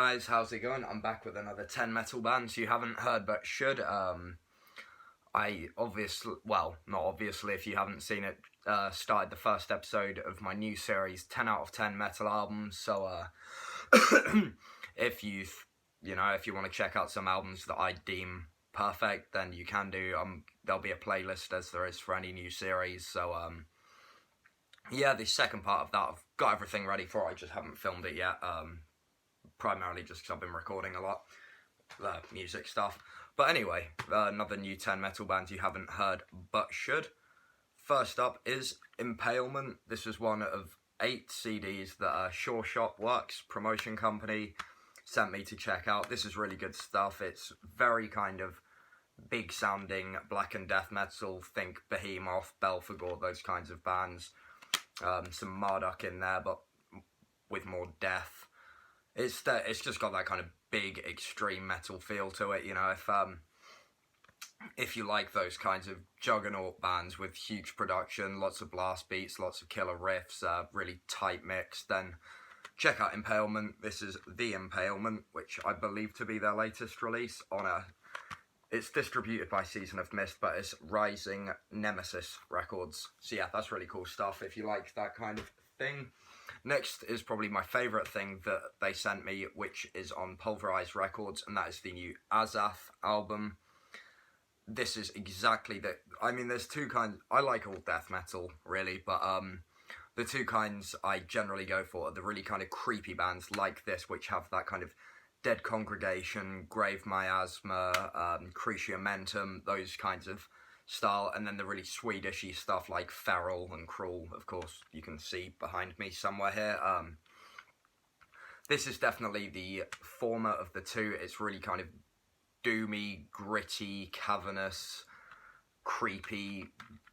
guys, how's it going? I'm back with another 10 metal bands you haven't heard but should. I obviously, well, not obviously if you haven't seen it, started the first episode of my new series, 10 out of 10 metal albums, so if if you want to check out some albums that I deem perfect, then you can do. There'll be a playlist as there is for any new series, so yeah, the second part of that, I've got everything ready for it, I just haven't filmed it yet, primarily just because I've been recording a lot, music stuff. But anyway, another new 10 metal band you haven't heard but should. First up is Impalement. This was one of 8 CDs that Sure Shot Works promotion company sent me to check out. This is really good stuff. It's very kind of big sounding black and death metal. Think Behemoth, Belphegor, those kinds of bands. Some Marduk in there, but with more death. It's just got that kind of big extreme metal feel to it. You know, if you like those kinds of juggernaut bands with huge production, lots of blast beats, lots of killer riffs, really tight mix, then check out Impalement. This is The Impalement, which I believe to be their latest release it's distributed by Season of Mist, but it's Rising Nemesis Records. So yeah, that's really cool stuff if you like that kind of thing. Next is probably my favourite thing that they sent me, which is on Pulverized Records, and that is the new Azath album. This is exactly the... I mean, there's two kinds... I like all death metal, really, but the two kinds I generally go for are the really kind of creepy bands like this, which have that kind of Dead Congregation, Grave Miasma, Cruciamentum, those kinds of style, and then the really Swedishy stuff like Feral and Cruel, of course, you can see behind me somewhere here. This is definitely the former of the two. It's really kind of doomy, gritty, cavernous, creepy,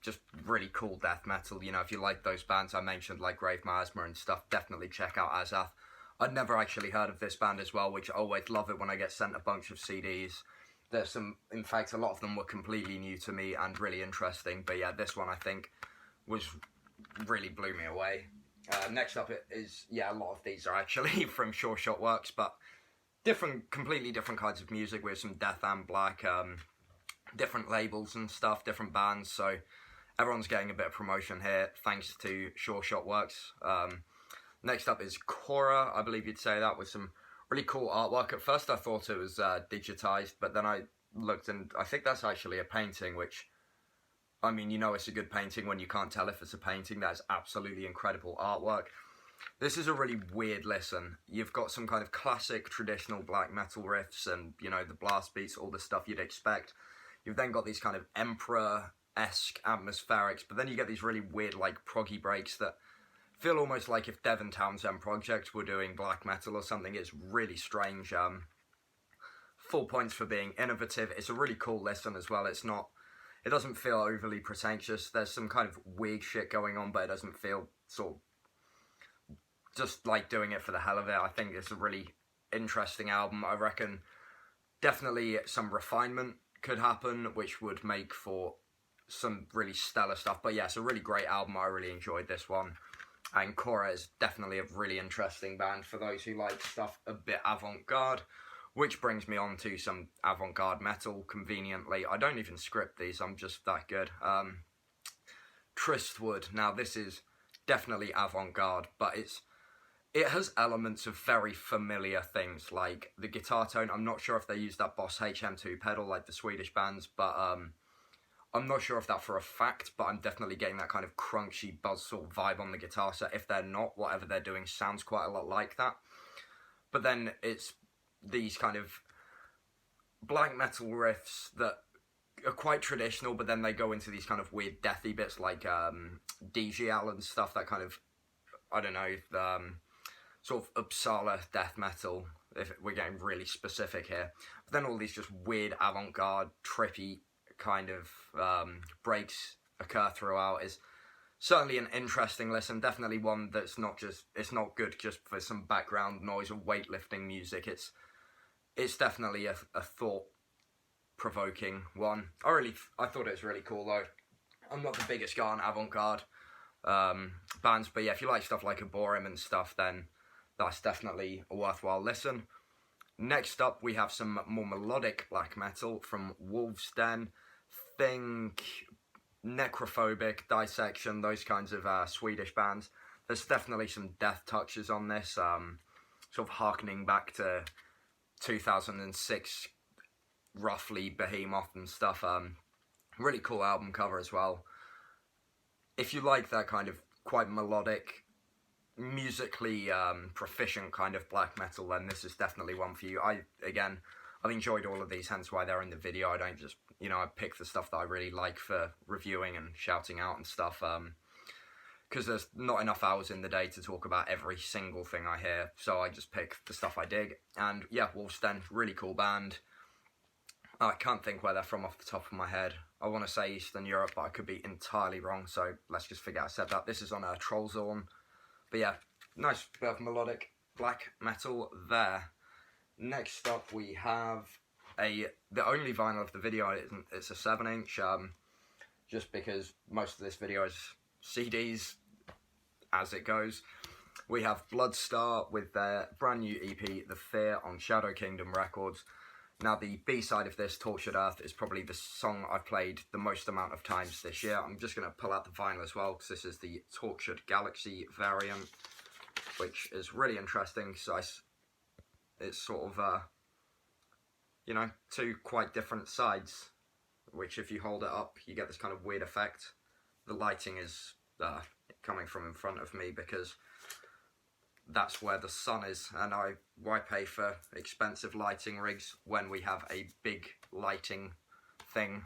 just really cool death metal. You know, if you like those bands I mentioned, like Grave Miasma and stuff, definitely check out Azath. I'd never actually heard of this band as well, which I always love it when I get sent a bunch of CDs. There's some, in fact, a lot of them were completely new to me and really interesting. But yeah, this one I think really blew me away. Next up is, yeah, a lot of these are actually from Sure Shot Works, but completely different kinds of music with some death and black, different labels and stuff, different bands. So everyone's getting a bit of promotion here, thanks to Sure Shot Works. Next up is Cora, I believe you'd say that, with some really cool artwork. At first I thought it was digitized, but then I looked and I think that's actually a painting, which, I mean, you know it's a good painting when you can't tell if it's a painting. That's absolutely incredible artwork. This is a really weird listen. You've got some kind of classic traditional black metal riffs and, you know, the blast beats, all the stuff you'd expect. You've then got these kind of Emperor-esque atmospherics, but then you get these really weird, like, proggy breaks that feel almost like if Devon Townsend Project were doing black metal or something. It's really strange. Full points for being innovative. It's a really cool listen as well. It doesn't feel overly pretentious. There's some kind of weird shit going on, but it doesn't feel sort of just like doing it for the hell of it. I think it's a really interesting album. I reckon definitely some refinement could happen, which would make for some really stellar stuff. But yeah, it's a really great album. I really enjoyed this one. And Cora is definitely a really interesting band for those who like stuff a bit avant-garde, which brings me on to some avant-garde metal, conveniently. I don't even script these, I'm just that good. Triste Wood. Now, this is definitely avant-garde, but it has elements of very familiar things, like the guitar tone. I'm not sure if they use that Boss HM2 pedal like the Swedish bands, but I'm not sure if that for a fact, but I'm definitely getting that kind of crunchy buzzsaw vibe on the guitar. So if they're not, whatever they're doing sounds quite a lot like that. But then it's these kind of black metal riffs that are quite traditional, but then they go into these kind of weird deathy bits like DGL and stuff, that kind of, I don't know, sort of Uppsala death metal, if we're getting really specific here. But then all these just weird avant-garde, trippy kind of breaks occur throughout. Is certainly an interesting listen, definitely one that's it's not good just for some background noise or weightlifting music. It's definitely a thought-provoking one. I thought it was really cool though. I'm not the biggest guy on avant-garde bands, but yeah, if you like stuff like Aborim and stuff, then that's definitely a worthwhile listen. Next up, we have some more melodic black metal from Wolves Den. Think Necrophobic, Dissection, those kinds of Swedish bands. There's definitely some death touches on this, sort of harkening back to 2006, roughly, Behemoth and stuff. Really cool album cover as well. If you like that kind of quite melodic, musically proficient kind of black metal, then this is definitely one for you. I've enjoyed all of these, hence why they're in the video. I don't just, I pick the stuff that I really like for reviewing and shouting out and stuff, because there's not enough hours in the day to talk about every single thing I hear, so I just pick the stuff I dig. And yeah, Wolves Den, really cool band. I can't think where they're from off the top of my head. I want to say Eastern Europe, but I could be entirely wrong, so let's just forget I said that. This is on Trollzorn. But yeah, nice bit of melodic black metal there. Next up we have the only vinyl of the video. It's a 7-inch, just because most of this video is CDs as it goes. We have Bloodstar with their brand new EP, The Fear, on Shadow Kingdom Records. Now the B-side of this, Tortured Earth, is probably the song I've played the most amount of times this year. I'm just going to pull out the vinyl as well, because this is the Tortured Galaxy variant, which is really interesting. So it's sort of, two quite different sides, which if you hold it up, you get this kind of weird effect. The lighting is coming from in front of me because that's where the sun is, and why pay for expensive lighting rigs when we have a big lighting thing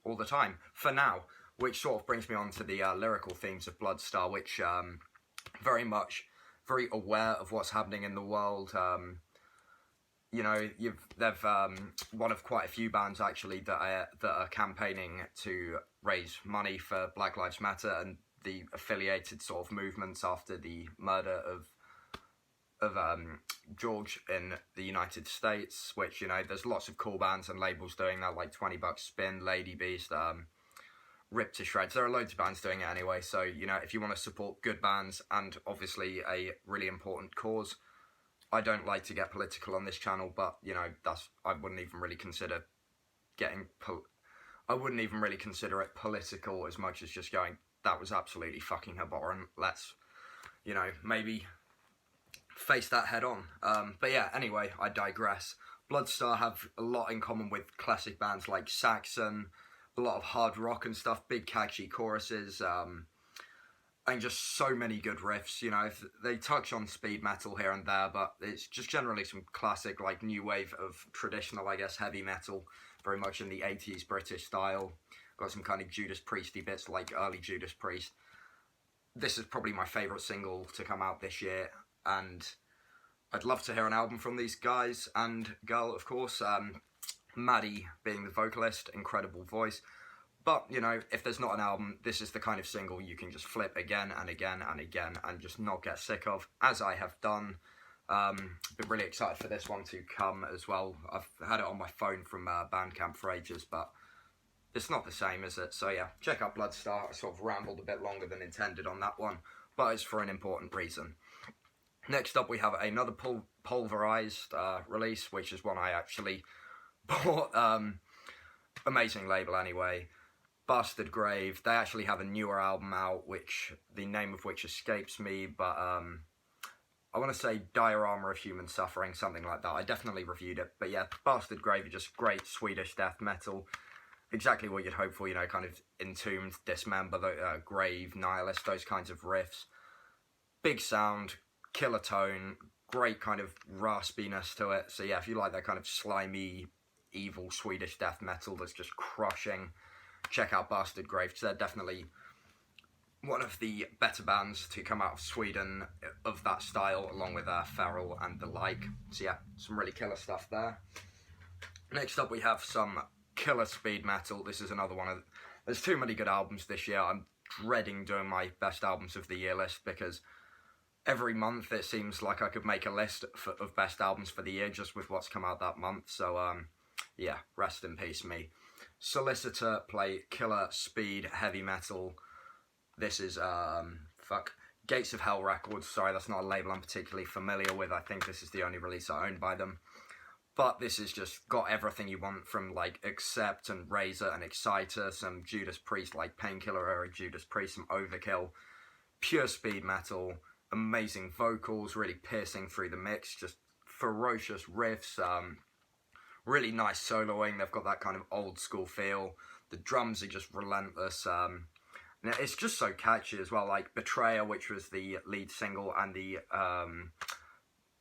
all the time for now, which sort of brings me on to the lyrical themes of Bloodstar, which very aware of what's happening in the world. They've one of quite a few bands actually that are campaigning to raise money for Black Lives Matter and the affiliated sort of movements after the murder of George in the United States, which, there's lots of cool bands and labels doing that, like 20 Bucks Spin, Lady Beast, Ripped to Shreds. There are loads of bands doing it anyway, so, if you want to support good bands and obviously a really important cause. I don't like to get political on this channel, but, I wouldn't even really consider it political as much as just going, that was absolutely fucking abhorrent. Let's, maybe face that head on. But yeah, anyway, I digress. Bloodstar have a lot in common with classic bands like Saxon, a lot of hard rock and stuff, big catchy choruses, and just so many good riffs. They touch on speed metal here and there, but it's just generally some classic, like, new wave of traditional, I guess, heavy metal, very much in the 80s British style. Got some kind of Judas Priesty bits, like early Judas Priest. This is probably my favourite single to come out this year, and I'd love to hear an album from these guys and girl, of course. Maddie being the vocalist, incredible voice. But, if there's not an album, this is the kind of single you can just flip again and again and again and just not get sick of, as I have done. Been really excited for this one to come as well. I've had it on my phone from Bandcamp for ages, but it's not the same, is it? So yeah, check out Bloodstar. I sort of rambled a bit longer than intended on that one, but it's for an important reason. Next up, we have another pulverized release, which is one I actually bought. Amazing label anyway. Bastard Grave. They actually have a newer album out, which the name of which escapes me, but I want to say Diorama of Human Suffering, something like that. I definitely reviewed it, but yeah, Bastard Grave are just great Swedish death metal. Exactly what you'd hope for, kind of Entombed, Dismember, Grave, Nihilist, those kinds of riffs. Big sound, killer tone, great kind of raspiness to it. So yeah, if you like that kind of slimy, evil Swedish death metal that's just crushing, check out Bastard Grave, because they're definitely one of the better bands to come out of Sweden of that style, along with Feral and the like. So yeah, some really killer stuff there. Next up, we have some killer speed metal. This is another one of... There's too many good albums this year. I'm dreading doing my best albums of the year list, because every month it seems like I could make a list of best albums for the year just with what's come out that month. So yeah, rest in peace me. Solicitor play killer speed heavy metal. This is Gates of Hell Records. Sorry, that's not a label I'm particularly familiar with. I think this is the only release I own by them. But this has just got everything you want from like Accept and Razor and Exciter, some Judas Priest like Painkiller era Judas Priest, some Overkill, pure speed metal, amazing vocals, really piercing through the mix, just ferocious riffs, really nice soloing. They've got that kind of old school feel. The drums are just relentless. And it's just so catchy as well. Like Betrayer, which was the lead single, and the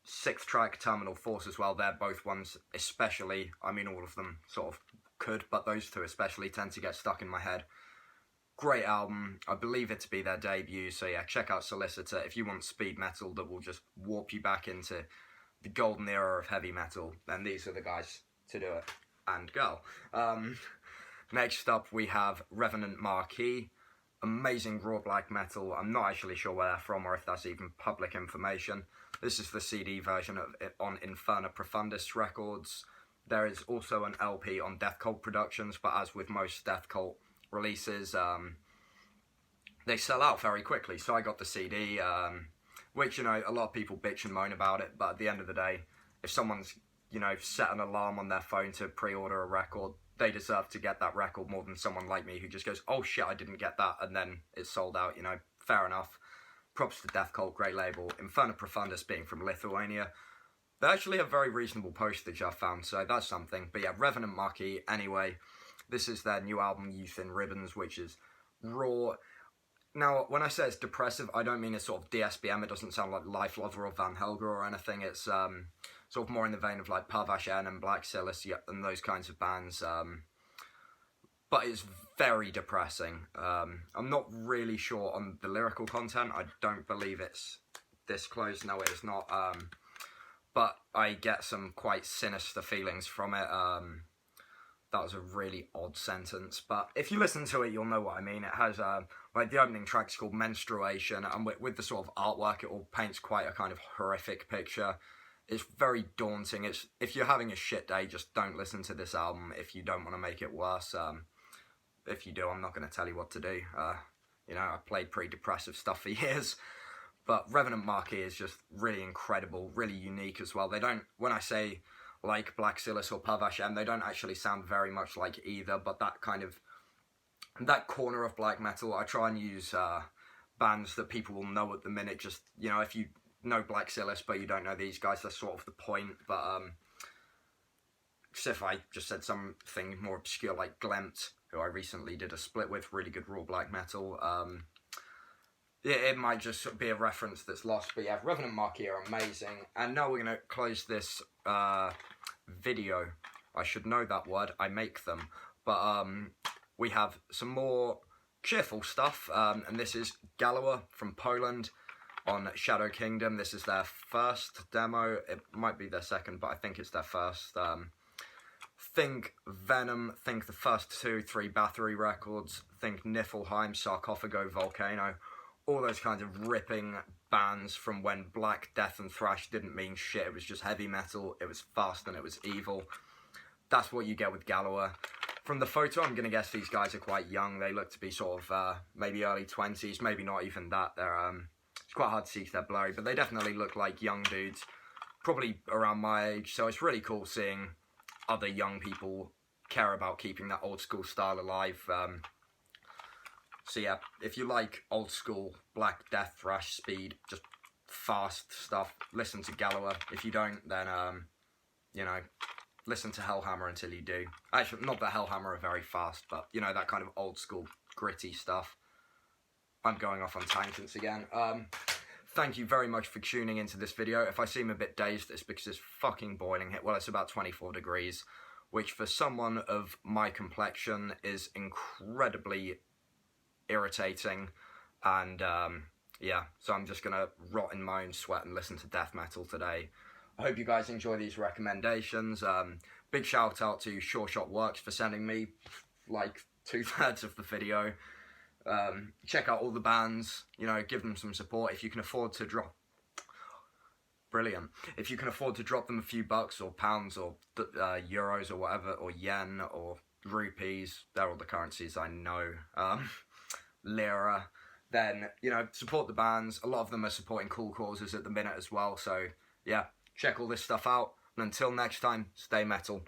6th track, Terminal Force, as well. They're both ones, especially, I mean, all of them sort of could, but those two especially tend to get stuck in my head. Great album. I believe it to be their debut. So yeah, check out Solicitor if you want speed metal that will just warp you back into the golden era of heavy metal. Then these are the guys to do it. And girl. Next up, we have Revenant Marquis. Amazing raw black metal. I'm not actually sure where they're from or if that's even public information. This is the CD version of it on Inferno Profundus Records. There is also an LP on Death Cult Productions, but as with most Death Cult releases, they sell out very quickly. So I got the CD, which, you know, a lot of people bitch and moan about it, but at the end of the day, if someone's, you know, set an alarm on their phone to pre-order a record, they deserve to get that record more than someone like me who just goes, oh shit, I didn't get that, and then it's sold out, you know. Fair enough. Props to Death Cult, great label. Inferno Profundus being from Lithuania. They actually have very reasonable postage, I've found, so that's something. But yeah, Revenant Marquis, anyway. This is their new album, Youth in Ribbons, which is raw. Now, when I say it's depressive, I don't mean it's sort of DSBM. It doesn't sound like Life Lover or Van Helga or anything. It's sort of more in the vein of like Parvash N and Black Silas and those kinds of bands. But it's very depressing. I'm not really sure on the lyrical content. I don't believe it's disclosed. No, it is not. But I get some quite sinister feelings from it. That was a really odd sentence, but if you listen to it, you'll know what I mean. It has, like, the opening track's called Menstruation, and with the sort of artwork, it all paints quite a kind of horrific picture. It's very daunting. If you're having a shit day, just don't listen to this album if you don't want to make it worse. If you do, I'm not going to tell you what to do. You know, I've played pretty depressive stuff for years, but Revenant Marquis is just really incredible, really unique as well. They don't, when I say like Black Silas or Parvash M, they don't actually sound very much like either, but that kind of, that corner of black metal, I try and use bands that people will know at the minute. Just, you know, if you know Black Silas but you don't know these guys, that's sort of the point. But if I just said something more obscure like Glemt, who I recently did a split with, really good raw black metal, it might just be a reference that's lost. But yeah, Revenant Marquis are amazing. And now we're going to close this video. I should know that word, I make them. But we have some more cheerful stuff, and this is Gallower from Poland on Shadow Kingdom. This is their first demo. It might be their second, but I think it's their first. Think Venom, think the first 2-3 Bathory records, think Niflheim, Sarcophago, Volcano, all those kinds of ripping bands from when black death and thrash didn't mean shit. It was just heavy metal, it was fast and it was evil. That's what you get with Gallower. From the photo, I'm going to guess these guys are quite young. They look to be sort of maybe early 20s, maybe not even that. They're it's quite hard to see because they're blurry, but they definitely look like young dudes, probably around my age. So it's really cool seeing other young people care about keeping that old school style alive. So yeah, if you like old school black death, thrash, speed, just fast stuff, listen to Gallower. If you don't, then you know, listen to Hellhammer until you do. Actually, not that Hellhammer are very fast, but you know, that kind of old school gritty stuff. I'm going off on tangents again. Thank you very much for tuning into this video. If I seem a bit dazed, it's because it's fucking boiling here. Well, it's about 24 degrees, which for someone of my complexion is incredibly irritating. And yeah, so I'm just gonna rot in my own sweat and listen to death metal today. I hope you guys enjoy these recommendations. Big shout out to Sure Shot Works for sending me like 2/3 of the video. Check out all the bands, you know, give them some support. If you can afford to drop, brilliant. If you can afford to drop them a few bucks or pounds or euros or whatever, or yen or rupees, they're all the currencies I know, lira, then, you know, support the bands. A lot of them are supporting cool causes at the minute as well. So yeah, check all this stuff out. And until next time, stay metal.